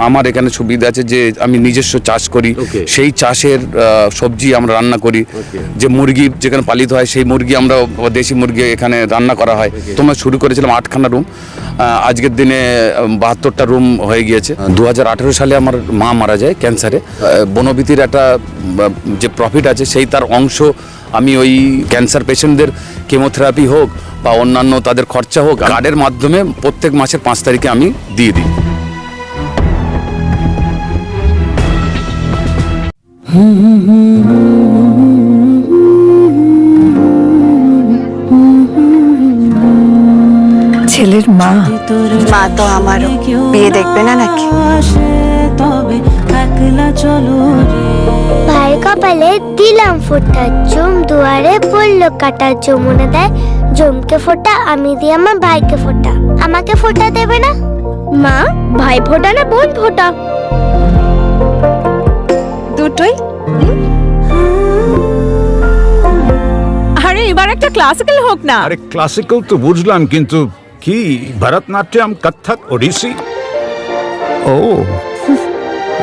আমার এখানে সুবিধা আছে যে আমি নিজস্ব চাষ করি, সেই চাষের সবজি আমরা রান্না করি। যে মুরগি যেখানে পালিত হয় সেই মুরগি আমরা দেশি মুরগি এখানে রান্না করা হয়। তোমরা শুরু করেছিলাম 8খানা রুম, আজকের দিনে 72টা রুম হয়ে গিয়েছে। 2018 সালে আমার মা মারা যায় ক্যান্সারে। বনবিতির একটা যে প্রফিট আছে সেই তার অংশ আমি ওই ক্যান্সার পেশেন্টদের কেমোথেরাপি হোক বা অন্যান্য তাদের খরচা হোক কার্ডের মাধ্যমে প্রত্যেক মাসের 5 তারিখে আমি দিয়ে দিই। ছেলের মা তো আমারও বিয়ে দেখবে না নাকি? ভাই কপালে দিলাম ফোঁটা, জম দুয়ারে পড়লো কাটা, যমুনা দেয় জমকে ফোঁটা, আমি দিই আমার ভাইকে ফোঁটা। আমাকে ফোঁটা দেবে না মা? ভাই ফোঁটা না বোন ফোঁটা? দুটোই। আরে এবার একটা ক্লাসিক্যাল হোক না। আরে ক্লাসিক্যাল তো বুঝলাম, কিন্তু কি ভরতনাট্যম, কত্থক, ওড়িশি? ও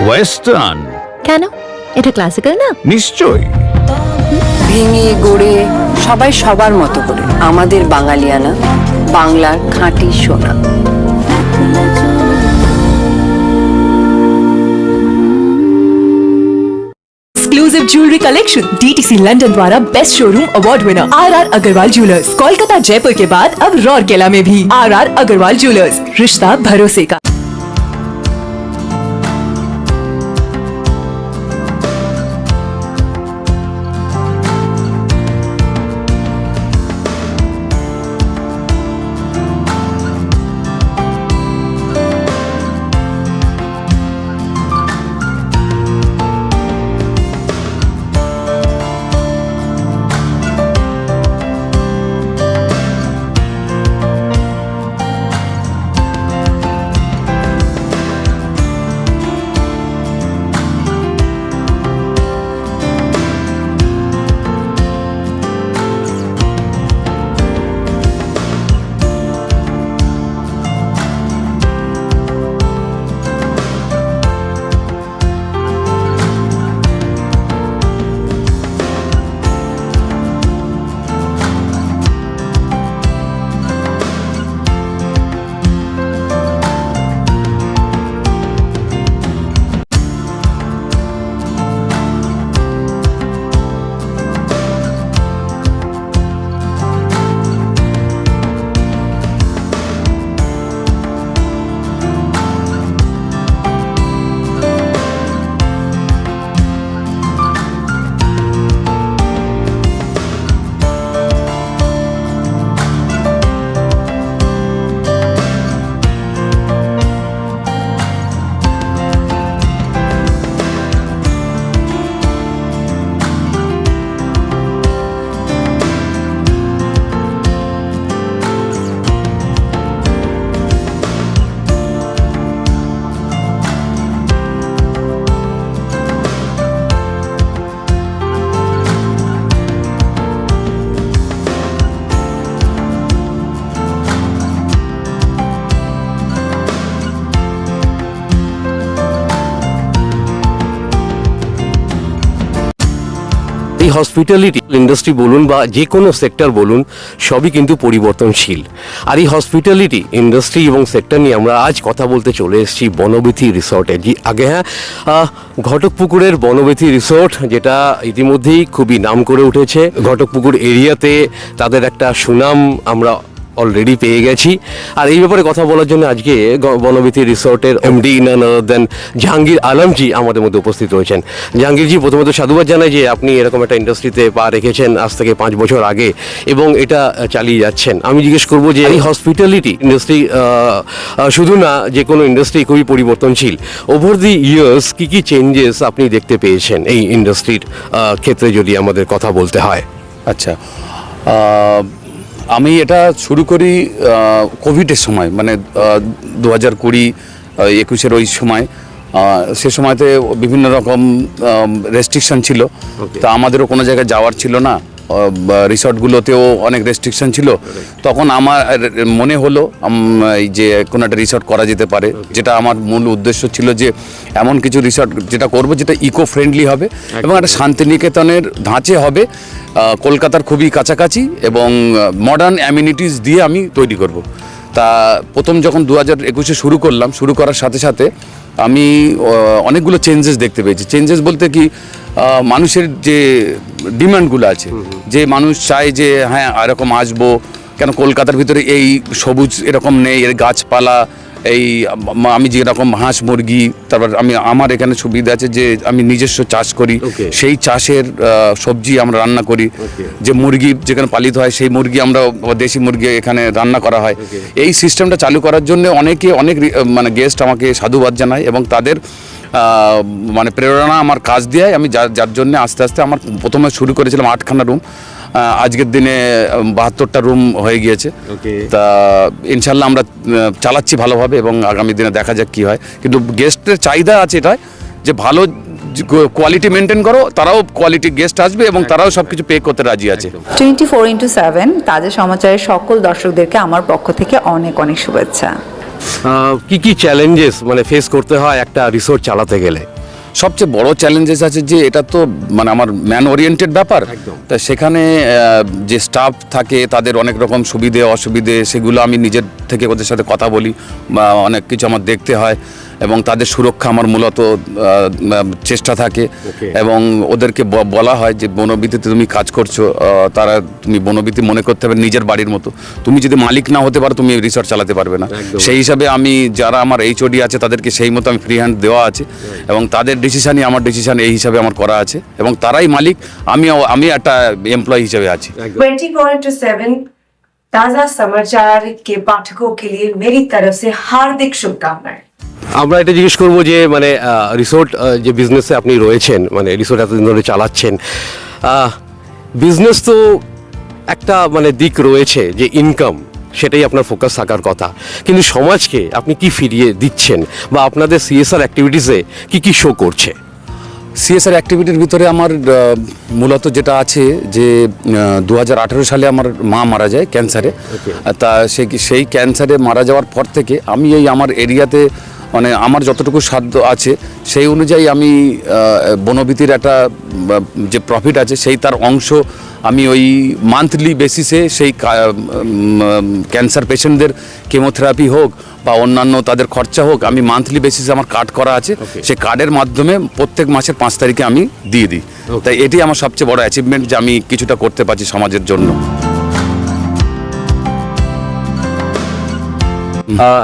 ওয়েস্টার্ন। কেন, এটা ক্লাসিক্যাল না? নিশ্চয়ই। ভেঙে গড়ে সবাই সবার মতো করে, আমাদের বাঙালিয়ানা, বাংলার খাঁটি সোনা। Exclusive jewellery collection DTC London द्वारा best showroom award winner RR Agarwal jewellers, Kolkata Jaipur के बाद अब रौरकेला में भी आरआर अग्रवाल ज्वेलर्स, रिश्ता भरोसे का। এই হসপিটালিটি ইন্ডাস্ট্রি বলুন বা যে কোনো সেক্টর বলুন, সবই কিন্তু পরিবর্তনশীল। আর এই হসপিটালিটি ইন্ডাস্ট্রি এবং সেক্টর নিয়ে আমরা আজ কথা বলতে চলে এসেছি বনবিথি রিসর্টে। আগে ঘটকপুকুরের বনবিথি রিসর্ট, যেটা ইতিমধ্যেই খুবই নাম করে উঠেছে। ঘটকপুকুর এরিয়াতে তাদের একটা সুনাম আমরা অলরেডি পেয়ে গেছি। আর এই ব্যাপারে কথা বলার জন্য আজকে বনবিথি রিসর্টের এমডি নান আদার দেন জাহাঙ্গীর আলমজি আমাদের মধ্যে উপস্থিত রয়েছেন। জাহাঙ্গীরজি, প্রথমত সাধুবাদ জানাই যে আপনি এরকম একটা ইন্ডাস্ট্রিতে পা রেখেছেন আজ থেকে 5 বছর আগে এবং এটা চালিয়ে যাচ্ছেন। আমি জিজ্ঞেস করবো যে এই হসপিটালিটি ইন্ডাস্ট্রি শুধু না, যে কোনো ইন্ডাস্ট্রি খুবই পরিবর্তনশীল। ওভার দি ইয়ার্স কী কী চেঞ্জেস আপনি দেখতে পেয়েছেন এই ইন্ডাস্ট্রির ক্ষেত্রে, যদি আমাদের কথা বলতে হয়? আচ্ছা, আমি এটা শুরু করি কোভিডের সময়, মানে 2020-21-এর ওই সময়। সে সময়তে বিভিন্ন রকম রেস্ট্রিকশন ছিল, তা আমাদেরও কোনো জায়গায় যাওয়ার ছিল না। রিসর্টগুলোতেও অনেক রেস্ট্রিকশন ছিল, তখন আমার মনে হলো এই যে কোনো একটা রিসর্ট করা যেতে পারে, যেটা আমার মূল উদ্দেশ্য ছিল যে এমন কিছু রিসর্ট যেটা করব যেটা ইকো ফ্রেন্ডলি হবে এবং একটা শান্তিনিকেতনের ধাঁচে হবে, কলকাতার খুবই কাছাকাছি এবং মডার্ন অ্যামিনিটিস দিয়ে আমি তৈরি করব। তা প্রথম যখন 2021-এ শুরু করার সাথে সাথে আমি অনেকগুলো চেঞ্জেস দেখতে পেয়েছি। চেঞ্জেস বলতে কি, মানুষের যে ডিমান্ডগুলো আছে, যে মানুষ চায় যে হ্যাঁ এরকম আসবো, কেন কলকাতার ভিতরে এই সবুজ এরকম নেই, এর গাছপালা, এই আমি যেরকম হাঁস মুরগি, তারপর আমার এখানে সুবিধা আছে যে আমি নিজস্ব চাষ করি, সেই চাষের সবজি আমরা রান্না করি, যে মুরগি যেখানে পালিত হয় সেই মুরগি আমরা দেশি মুরগি এখানে রান্না করা হয়। এই সিস্টেমটা চালু করার জন্য অনেক মানে গেস্ট আমাকে সাধুবাদ জানায় এবং তাদের মানে প্রেরণা আমার কাজ দেয়। আমি যার জন্য আস্তে আস্তে আমার প্রথমে শুরু করেছিলাম 8খানা রুম, আজকের দিনে 72টা রুম হয়ে গিয়েছে। তা ইনশাল্লাহ আমরা চালাচ্ছি ভালোভাবে এবং আগামী দিনে দেখা যাক কী হয়। কিন্তু গেস্টের চাহিদা আছে এটাই যে ভালো কোয়ালিটি মেনটেন করো, তারাও কোয়ালিটি গেস্ট আসবে এবং তারাও সব কিছু পে করতে রাজি আছে। 24/7 তাজা সমাচারের সকল দর্শকদেরকে আমার পক্ষ থেকে অনেক অনেক শুভেচ্ছা। কি কি চ্যালেঞ্জেস মানে ফেস করতে হয় একটা রিসোর্ট চালাতে গেলে? সবচেয়ে বড় চ্যালেঞ্জেস আছে যে এটা তো মানে আমার ম্যান ওরিয়েন্টেড ব্যাপার, তা সেখানে যে স্টাফ থাকে তাদের অনেক রকম সুবিধে অসুবিধে, সেগুলো আমি নিজের থেকে ওদের সাথে কথা বলি বা অনেক কিছু আমার দেখতে হয় এবং তাদের সুরক্ষা আমার মূলত চেষ্টা থাকে এবং ওদেরকে বলা হয় যে বনবিতিতে তুমি কাজ করছো, তারা তুমি বনবিতি মনে করতে হবে নিজের বাড়ির মতো, তুমি যদি মালিক না হতে পারো তুমি রিসর্ট চালাতে পারবে না। সেই হিসাবে আমি যারা আমার এইচওডি আছে তাদেরকে সেই মতো আমি ফ্রি হ্যান্ড দেওয়া আছে এবং তাদের ডিসিশনই আমার ডিসিশন, এই হিসাবে আমার করা আছে এবং তারাই মালিক, আমি একটা এমপ্লয়ি হিসেবে আছি। 24/7 ताज़ा समाचार के पाठकों के लिए मेरी तरफ से हार्दिक शुभकामनाएं। আমরা এটা জিজ্ঞেস করবো যে মানে রিসোর্ট যে বিজনেসে আপনি রয়েছেন, মানে রিসোর্ট এতদিন ধরে চালাচ্ছেন, বিজনেস তো একটা মানে দিক রয়েছে যে ইনকাম, সেটাই আপনার ফোকাস থাকার কথা, কিন্তু সমাজকে আপনি কি ফিরিয়ে দিচ্ছেন বা আপনাদের সিএসআর অ্যাক্টিভিটিসে কি কি শো করছে? সিএসআর অ্যাক্টিভিটির ভিতরে আমার মূলত যেটা আছে যে 2018 সালে আমার মা মারা যায় ক্যান্সারে। তা সেই ক্যান্সারে মারা যাওয়ার পর থেকে আমি এই আমার এরিয়াতে মানে আমার যতটুকু সাধ্য আছে সেই অনুযায়ী আমি বনবিতির একটা যে প্রফিট আছে সেই তার অংশ আমি ওই মান্থলি বেসিসে সেই ক্যান্সার পেশেন্টদের কেমোথেরাপি হোক বা অন্যান্য তাদের খরচা হোক, আমি মান্থলি বেসিসে আমার কার্ড করা আছে, সেই কার্ডের মাধ্যমে প্রত্যেক মাসের 5 তারিখে আমি দিয়ে দিই। তাই এটি আমার সবচেয়ে বড় অ্যাচিভমেন্ট যে আমি কিছুটা করতে পারছি সমাজের জন্য।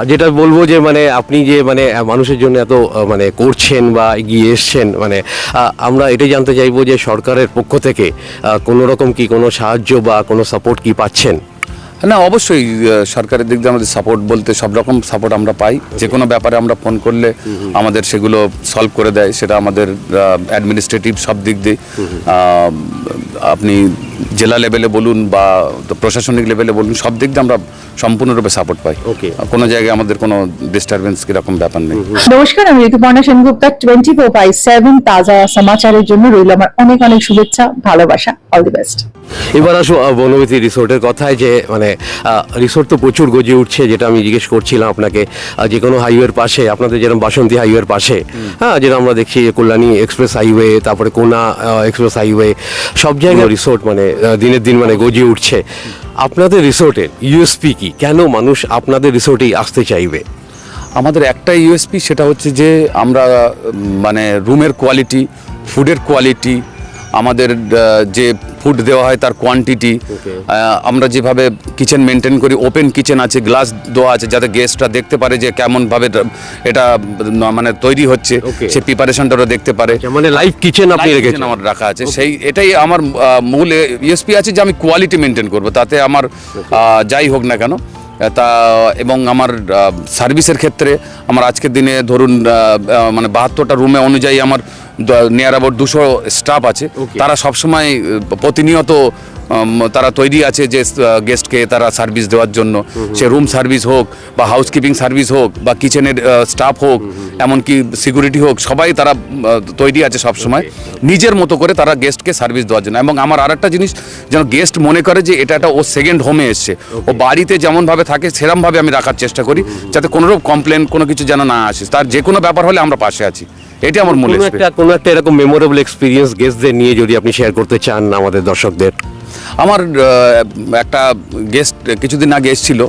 যেটা বলবো যে মানে আপনি যে মানে মানুষের জন্য এত মানে করছেন বা এগিয়ে এসছেন, মানে আমরা এটাই জানতে চাইবো যে সরকারের পক্ষ থেকে কোনো রকম কি কোনো সাহায্য বা কোনো সাপোর্ট কি পাচ্ছেন? না, অবশ্যই সরকারের দিক দিয়ে আমাদের সাপোর্ট বলতে সব রকম সাপোর্ট আমরা পাই। যে কোনো ব্যাপারে আমরা ফোন করলে আমাদের সেগুলো সলভ করে দেয়, সেটা আমাদের অ্যাডমিনিস্ট্রেটিভ সব দিক দিয়ে, আপনি জেলা লেভেলে বলুন বা প্রশাসনিক লেভেলে বলুন, সব দিক দিয়ে আমরা সম্পূর্ণরূপে সাপোর্ট পাই। কোনো জায়গায় আমাদের কোনো ডিস্টারবেন্স কিরকম ব্যাপার নেই। নমস্কার, আমি ঋতুপর্ণা সেনগুপ্তা। 24/7 তাজা সমাচারের জন্য রইল আমার অনেক অনেক শুভেচ্ছা, ভালোবাসা, অল দি বেস্ট। এবার আসো বনবিতি রিসোর্টের কথায়, যে মানে রিসোর্ট তো প্রচুর গজে উঠছে, যেটা আমি জিজ্ঞেস করছিলাম আপনাকে। যে কোনো হাইওয়ের পাশে, আপনাদের যেরকম বাসন্তী হাইওয়ের পাশে, হ্যাঁ, যেটা আমরা দেখছি কল্যাণী এক্সপ্রেস হাইওয়ে, তারপরে কোনা এক্সপ্রেস হাইওয়ে, সব জায়গায় রিসোর্ট মানে দিনের দিন মানে গজিয়ে উঠছে। আপনাদের রিসোর্টের ইউএসপি কি? কেন মানুষ আপনাদের রিসোর্টেই আসতে চাইবে? আমাদের একটা ইউএসপি, সেটা হচ্ছে যে আমরা মানে রুমের কোয়ালিটি, ফুডের কোয়ালিটি, আমাদের যে ফুড দেওয়া হয় তার কোয়ান্টিটি, আমরা যেভাবে কিচেন মেনটেন করি, ওপেন কিচেন আছে, গ্লাস দেওয়া আছে যাতে গেস্টরা দেখতে পারে যে কেমনভাবে এটা মানে তৈরি হচ্ছে, সেই প্রিপারেশনটা ওরা দেখতে পারে। মানে লাইভ কিচেন আপনি রেখেছেন? আমার রাখা আছে, সেই এটাই আমার মূল ইউএসপি আছে যে আমি কোয়ালিটি মেনটেন করব, তাতে আমার যাই হোক না কেন তা। এবং আমার সার্ভিসের ক্ষেত্রে আমার আজকের দিনে ধরুন মানে 72টা রুমে অনুযায়ী আমার নিয়ার অ্যাবাউট 200 স্টাফ আছে, তারা সবসময় প্রতিনিয়ত তারা তৈরি আছে যে গেস্টকে তারা সার্ভিস দেওয়ার জন্য, সে রুম সার্ভিস হোক বা হাউসকিপিং সার্ভিস হোক বা কিচেনের স্টাফ হোক, এমনকি সিকিউরিটি হোক, সবাই তারা তৈরি আছে সবসময় নিজের মতো করে তারা গেস্টকে সার্ভিস দেওয়ার জন্য। এবং আমার আরেকটা জিনিস, যেন গেস্ট মনে করে যে এটা একটা ও সেকেন্ড হোমে এসছে, ও বাড়িতে যেমনভাবে থাকে সেরমভাবে আমি রাখার চেষ্টা করি, যাতে কোনোরকম কমপ্লেন কোনো কিছু যেন না আসে। তার যে কোনো ব্যাপার হলে আমরা পাশে আছি, এটা আমার মূল experience। কোনো একটা এরকম মেমোরেবল এক্সপিরিয়েন্স গেস্টদের নিয়ে যদি আপনি শেয়ার করতে চান আমাদের দর্শকদের। আমার একটা গেস্ট কিছুদিন আগে এসেছিল,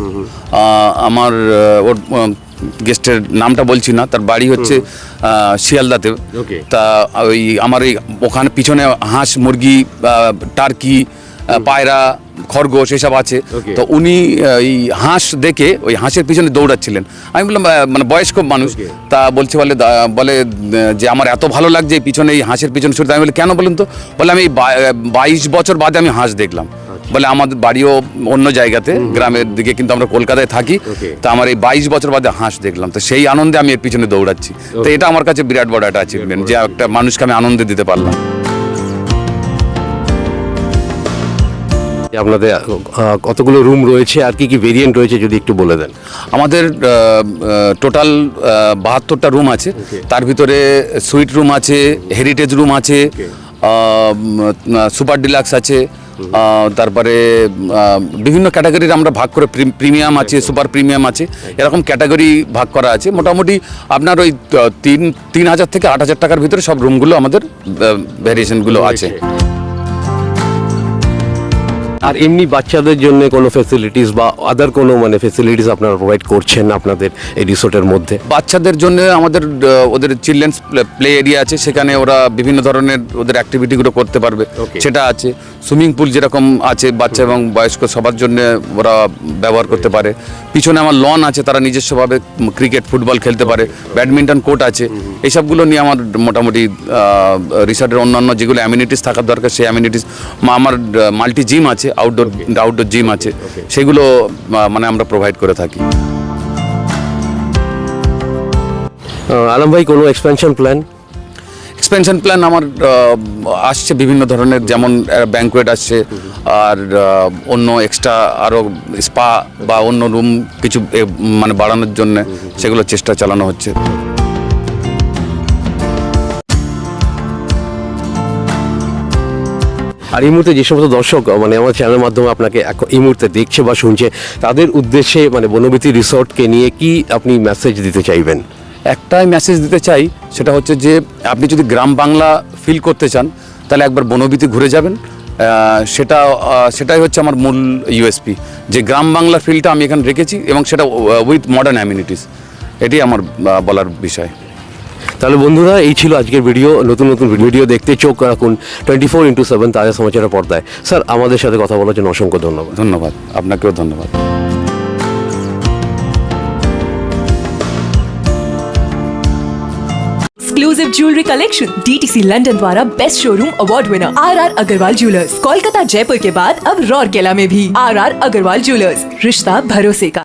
আমার ওর গেস্টের নামটা বলছি না, তার বাড়ি হচ্ছে শিয়ালদাতে। তা ওই আমার এই ওখানে পিছনে হাঁস, মুরগি, টার্কি, পায়রা, খরগোশ এসব আছে। তো উনি এই হাঁস দেখে ওই হাঁসের পিছনে দৌড়াচ্ছিলেন। আমি বললাম, মানে বয়স্ক মানুষ, তা বলে যে আমার এত ভালো লাগছে এই পিছনে, এই হাঁসের পিছনে ছুটতে। আমি বলি কেন বলুন তো? বলে আমি 22 বছর বাদে আমি হাঁস দেখলাম। বলে আমাদের বাড়িও অন্য জায়গাতে, গ্রামের দিকে, কিন্তু আমরা কলকাতায় থাকি। তা আমার এই 22 বছর বাদে হাঁস দেখলাম, তো সেই আনন্দে আমি এর পিছনে দৌড়াচ্ছি। তো এটা আমার কাছে বিরাট বড় একটা অ্যাচিভমেন্ট, যে একটা মানুষকে আমি আনন্দ দিতে পারলাম। আপনাদের কতগুলো রুম রয়েছে আর কি কি ভেরিয়েন্ট রয়েছে যদি একটু বলে দেন। আমাদের টোটাল 72টা রুম আছে। তার ভিতরে সুইট রুম আছে, হেরিটেজ রুম আছে, সুপার ডিলাক্স আছে, তারপরে বিভিন্ন ক্যাটাগরির আমরা ভাগ করে, প্রিমিয়াম আছে, সুপার প্রিমিয়াম আছে, এরকম ক্যাটাগরি ভাগ করা আছে। মোটামুটি আপনার ওই 3,000 থেকে 8,000 টাকার ভিতরে সব রুমগুলো আমাদের ভ্যারিয়েশনগুলো আছে। আর এমনি বাচ্চাদের জন্য কোনো ফ্যাসিলিটিস বা আদার কোনো মানে ফ্যাসিলিটিস আপনারা প্রোভাইড করছেন আপনাদের এই রিসোর্টের মধ্যে? বাচ্চাদের জন্য আমাদের ওদের চিলড্রেন্স প্লে এরিয়া আছে, সেখানে ওরা বিভিন্ন ধরনের ওদের অ্যাক্টিভিটিগুলো করতে পারবে, সেটা আছে। সুইমিং পুল যেরকম আছে বাচ্চা এবং বয়স্ক সবার জন্য ওরা ব্যবহার করতে পারে। পিছনে আমার লন আছে, তারা নিজস্বভাবে ক্রিকেট, ফুটবল খেলতে পারে। ব্যাডমিন্টন কোর্ট আছে। এইসবগুলো নিয়ে আমার মোটামুটি রিসোর্টের অন্যান্য যেগুলো অ্যামিনিটিস থাকার দরকার সেই অ্যামিনিটিস, আমার মাল্টি জিম আছে, আউটডোর জিম আছে, সেগুলো মানে আমরা প্রোভাইড করে থাকি। আলম ভাই, কোনো এক্সপেনশন প্ল্যান? এক্সপেনশন প্ল্যান আমার আসছে বিভিন্ন ধরনের, যেমন ব্যাঙ্কোয়েট আসছে, আর অন্য এক্সট্রা আরও স্পা বা অন্য রুম কিছু মানে বাড়ানোর জন্য সেগুলো চেষ্টা চালানো হচ্ছে। আর এই মুহূর্তে যে সমস্ত দর্শক মানে আমার চ্যানেলের মাধ্যমে আপনাকে এই মুহূর্তে দেখছে বা শুনছে, তাদের উদ্দেশ্যে মানে বনবিথী রিসোর্টকে নিয়ে কি আপনি মেসেজ দিতে চাইবেন? একটাই মেসেজ দিতে চাই, সেটা হচ্ছে যে আপনি যদি গ্রাম বাংলা ফিল করতে চান তাহলে একবার বনবিথী ঘুরে যাবেন। সেটাই হচ্ছে আমার মূল ইউএসপি, যে গ্রাম বাংলার ফিলটা আমি এখানে রেখেছি, এবং সেটা উইথ মডার্ন অ্যামিনিটিস। এটাই আমার বলার বিষয়। তাহলে বন্ধুরা, এই ছিল আজকের ভিডিও। নতুন নতুন ভিডিও দেখতে চোখ রাখুন 24/7 তাজা সমাচারের পর্দায়। স্যার, আমাদের সাথে কথা বলার জন্য অসংখ্য ধন্যবাদ। ধন্যবাদ, আপনাকেও ধন্যবাদ। Exclusive jewellery collection DTC London द्वारा best showroom award winner RR Agarwal jewellers, Kolkata Jaipur के बाद अब रौरकेला में भी। RR अग्रवाल ज्वेलर्स, रिश्ता भरोसे का।